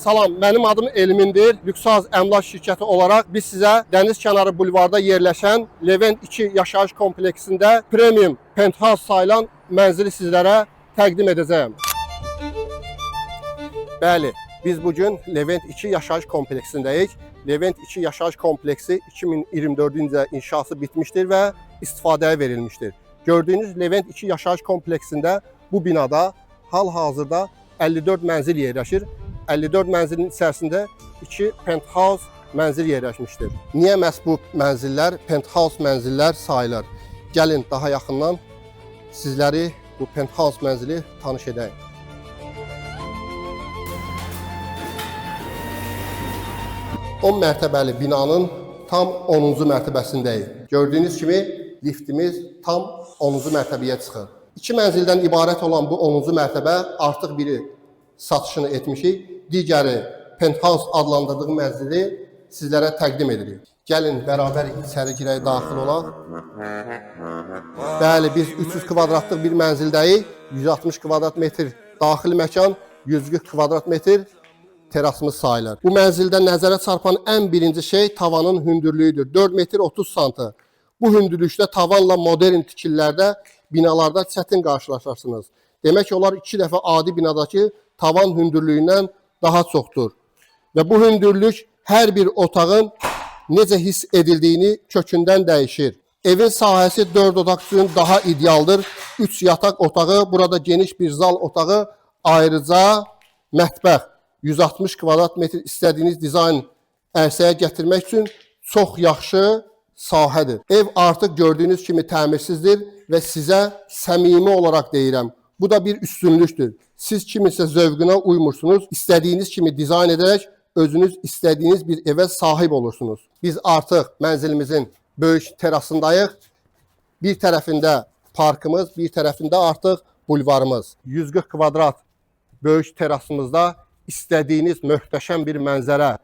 Salam, mənim adım Elmindir. Lüksaz əmlak şirkəti olaraq biz sizə dəniz kənarı bulvarda yerləşən Levent 2 yaşayış kompleksində premium penthouse sayılan mənzili sizlərə təqdim edəcəyəm. Bəli, biz bugün Levent 2 yaşayış kompleksindəyik. Levent 2 yaşayış kompleksi 2024-cü inşası bitmişdir və istifadəyə verilmişdir. Gördüyünüz Levent 2 yaşayış kompleksində bu binada hal-hazırda 54 mənzil yerləşir. 54 mənzilin içərisində 2 penthouse mənzil yerləşmişdir. Niyə məhz bu mənzillər penthouse mənzillər sayılır? Gəlin daha yaxından sizləri bu penthouse mənzili tanış edək. On mərtəbəli binanın tam 10-cu mərtəbəsindəyik. Gördüyünüz kimi liftimiz tam 10-cu mərtəbəyə çıxır. 2 mənzildən ibarət olan bu 10-cu mərtəbə artıq biri satışını etmişik. Digəri penthouse adlandırdığı mənzili sizlərə təqdim edirik. Gəlin bərabər içəri girək, daxil olaq. Bəli, biz 300 kvadratlıq bir mənzildəyik. 160 kvadrat metr daxili məkan, 140 kvadrat metr terasımız sayılır. Bu mənzildə nəzərə çarpan ən birinci şey tavanın hündürlüyüdür. 4 metr 30 santı. Bu hündürlükdə tavanla modern tikililərdə, binalarda çətin qarşılaşarsınız. Demək olar 2 dəfə adi binadakı tavan hündürlüyündən daha çoxdur. Və bu hündürlük hər bir otağın necə hiss edildiyini kökündən dəyişir. Evin sahəsi 4 otaq üçün daha idealdır. 3 yataq otağı, burada geniş bir zal otağı, ayrıca mətbəx. 160 kvadrat metr istədiyiniz dizayn ərsəyə gətirmək üçün çox yaxşı sahədir. Ev artıq gördüyünüz kimi təmirsizdir və sizə səmimi olaraq deyirəm. Bu da bir üstünlükdür. Siz kiminsə zövqünə uymursunuz, istədiyiniz kimi dizayn edərək özünüz istədiyiniz bir evə sahib olursunuz. Biz artıq mənzilimizin böyük terasındayıq. Bir tərəfində parkımız, bir tərəfində artıq bulvarımız. 140 kvadrat böyük terasımızda istədiyiniz möhtəşəm bir mənzərə.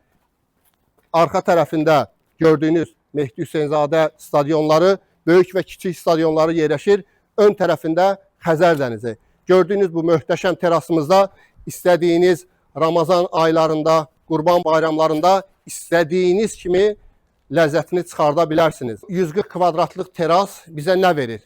Arxa tərəfində gördüyünüz Mehdi Hüseynzadə stadionları, böyük və kiçik stadionları yerləşir. Ön tərəfində Xəzər dənizi. Gördüyünüz bu möhtəşəm terasımızda istədiyiniz Ramazan aylarında, Qurban bayramlarında istədiyiniz kimi ləzzətini çıxarda bilərsiniz. 140 kvadratlıq teras bizə nə verir?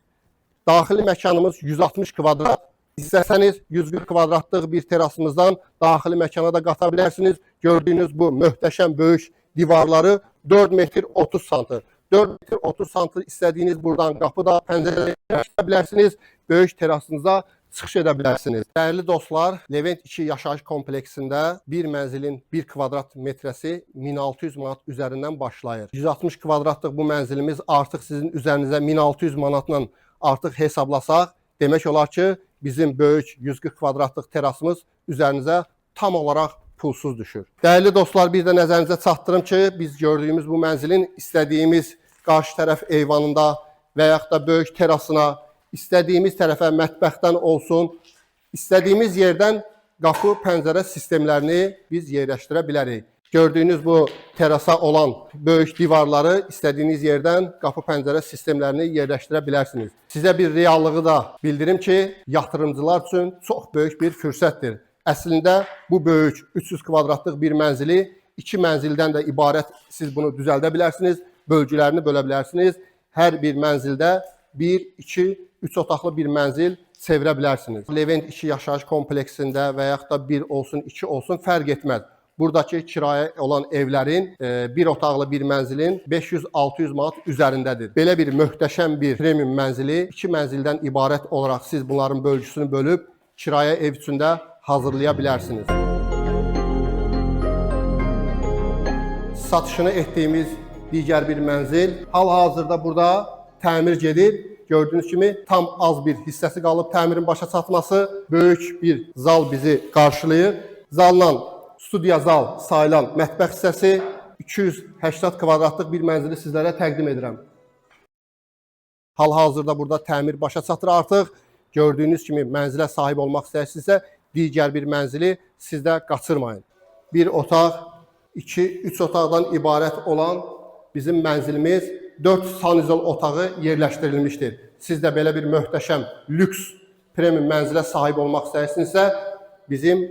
Daxili məkanımız 160 kvadrat. İstəsəniz 140 kvadratlıq bir terasımızdan daxili məkana da qata bilərsiniz. Gördüyünüz bu möhtəşəm böyük divarları 4 metr 30 santı. 4 metr 30 santı istədiyiniz buradan qapıda, pəncərədə yaşaya bilərsiniz. Böyük terasınıza çıxış edə bilərsiniz. Dəyərli dostlar, Levent 2 yaşayış kompleksində bir mənzilin 1 kvadrat metrəsi 1600 manat üzərindən başlayır. 160 kvadratlıq bu mənzilimiz artıq sizin üzərinizə 1600 manatla artıq hesablasaq, demək olar ki, bizim böyük 140 kvadratlıq terasımız üzərinizə tam olaraq pulsuz düşür. Dəyərli dostlar, bir də nəzərinizə çatdırım ki, biz gördüyümüz bu mənzilin istədiyimiz qarşı tərəf eyvanında və yaxud da böyük terasına, istədiyimiz tərəfə mətbəxdən olsun, istədiyimiz yerdən qapı, pəncərə sistemlərini biz yerləşdirə bilərik. Gördüyünüz bu terasa olan böyük divarları istədiyiniz yerdən qapı, pəncərə sistemlərini yerləşdirə bilərsiniz. Sizə bir reallığı da bildirim ki, yatırımcılar üçün çox böyük bir fürsətdir. Əslində bu böyük 300 kvadratlıq bir mənzili 2 mənzildən də ibarət siz bunu düzəldə bilərsiniz, bölgülərini bölə bilərsiniz. Hər bir mənzildə 1, 2, 3 otaqlı bir mənzil çevirə bilərsiniz. Levent 2 yaşayış kompleksində və yaxud da 1 olsun, 2 olsun fərq etməz. Buradakı kirayə olan evlərin 1 otaqlı bir mənzilin 500-600 manat üzərindədir. Belə bir möhtəşəm bir premium mənzili 2 mənzildən ibarət olaraq siz bunların bölgüsünü bölüb kirayə ev üçündə hazırlaya bilərsiniz. Satışını etdiyimiz digər bir mənzil hal-hazırda burada təmir gedir. Gördüyünüz kimi tam az bir hissəsi qalıb təmirin başa çatması. Böyük bir zal bizi qarşılayır. Zalla studiya zal sayılan mətbəx hissəsi 280 kvadratlıq bir mənzili sizlərə təqdim edirəm. Hal-hazırda burada təmir başa çatır artıq. Gördüyünüz kimi mənzilə sahib olmaq istəyirsinizsə digər bir mənzili sizdə qaçırmayın. Bir otaq, 2-3 otaqdan ibarət olan bizim mənzilimiz 4 sanuzol otağı yerləşdirilmişdir. Siz də belə bir möhtəşəm, lüks, premium mənzilə sahib olmaq istəyirsinizsə bizim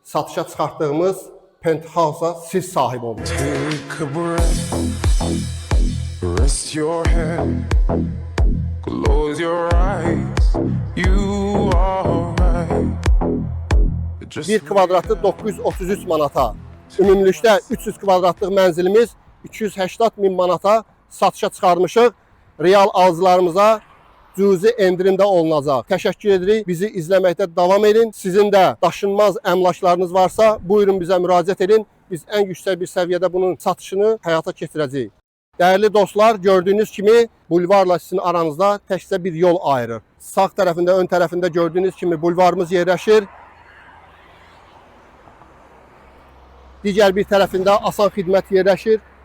satışa çıxartdığımız Penthouse'a siz sahib olun. Take a breath, rest your head, close your eyes, you are right. Just 1 kvadratı 933 manata. Ümumilikdə 300 kvadratlıq mənzilimiz 280 min manata satışa çıxarmışıq. Real alıcılarımıza cüzi endirimdə olunacaq. Təşəkkür edirik. Bizi izləməkdə davam edin. Sizin də daşınmaz əmlaklarınız varsa, buyurun bizə müraciət edin. Biz ən yüksək bir səviyyədə bunun satışını həyata keçirəcəyik. Dəyərli dostlar, gördüyünüz kimi bulvarla sizin aranızda təkcə bir yol ayırır. Sağ tərəfində, ön tərəfində gördüyünüz kimi bulvarımız yerləşir. Digər bir tərəfində asan xidmət yerləşir.